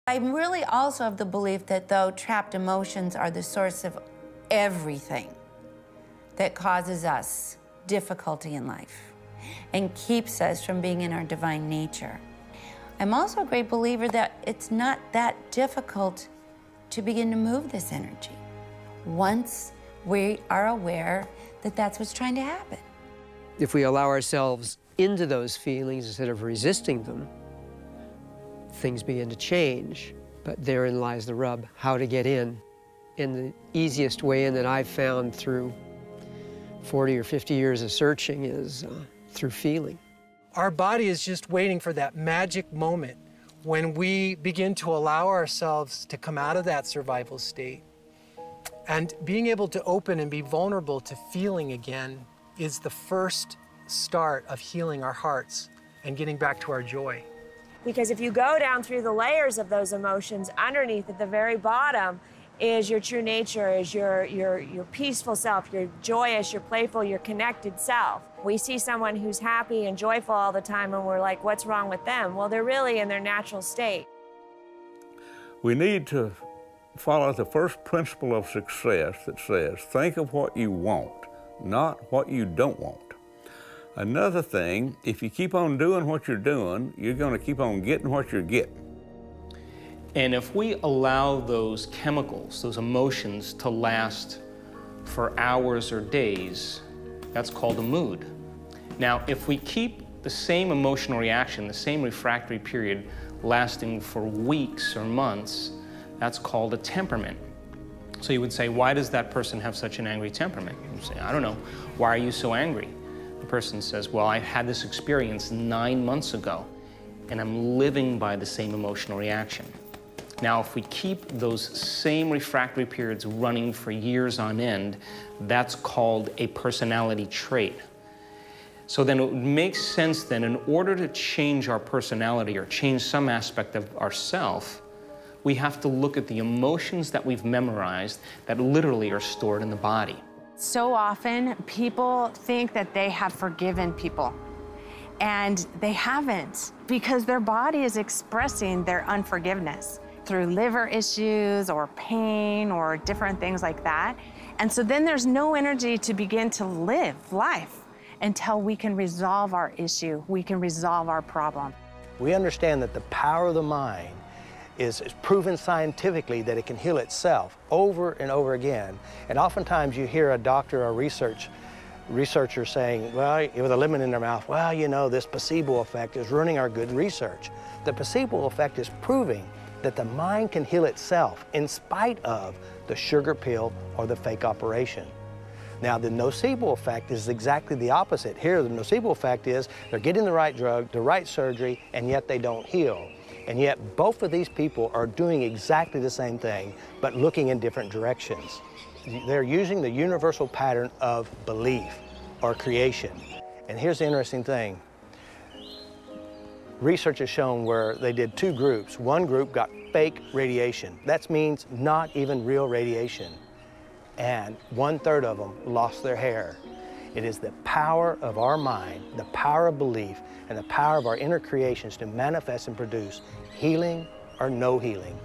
I'm really also of the belief that, though, trapped emotions are the source of everything that causes us difficulty in life and keeps us from being in our divine nature. I'm also a great believer that it's not that difficult to begin to move this energy once we are aware that that's what's trying to happen. If we allow ourselves into those feelings instead of resisting them, things begin to change. But therein lies the rub, how to get in. And the easiest way in that I've found through 40 or 50 years of searching is through feeling. Our body is just waiting for that magic moment when we begin to allow ourselves to come out of that survival state. And being able to open and be vulnerable to feeling again is the first start of healing our hearts and getting back to our joy. Because if you go down through the layers of those emotions, underneath at the very bottom is your true nature, is your peaceful self, your joyous, your playful, your connected self. We see someone who's happy and joyful all the time and we're like, what's wrong with them? Well, they're really in their natural state. We need to follow the first principle of success that says, think of what you want, not what you don't want. Another thing, if you keep on doing what you're doing, you're going to keep on getting what you're getting. And if we allow those chemicals, those emotions to last for hours or days, that's called a mood. Now, if we keep the same emotional reaction, the same refractory period lasting for weeks or months, that's called a temperament. So you would say, why does that person have such an angry temperament? You say, I don't know. Why are you so angry? The person says, well, I had this experience 9 months ago, and I'm living by the same emotional reaction. Now, if we keep those same refractory periods running for years on end, that's called a personality trait. So then it makes sense then, in order to change our personality or change some aspect of ourself, we have to look at the emotions that we've memorized that literally are stored in the body. So often, people think that they have forgiven people, and they haven't, because their body is expressing their unforgiveness through liver issues or pain or different things like that. And so then there's no energy to begin to live life until we can resolve our issue, we can resolve our problem. We understand that the power of the mind is proven scientifically that it can heal itself over and over again. And oftentimes you hear a doctor or researcher saying, well, with a lemon in their mouth, well, you know, this placebo effect is ruining our good research. The placebo effect is proving that the mind can heal itself in spite of the sugar pill or the fake operation. Now, the nocebo effect is exactly the opposite. Here, the nocebo effect is they're getting the right drug, the right surgery, and yet they don't heal. And yet both of these people are doing exactly the same thing, but looking in different directions. They're using the universal pattern of belief or creation. And here's the interesting thing. Research has shown where they did two groups. One group got fake radiation. That means not even real radiation. And 1/3 of them lost their hair. It is the power of our mind, the power of belief, and the power of our inner creations to manifest and produce healing or no healing.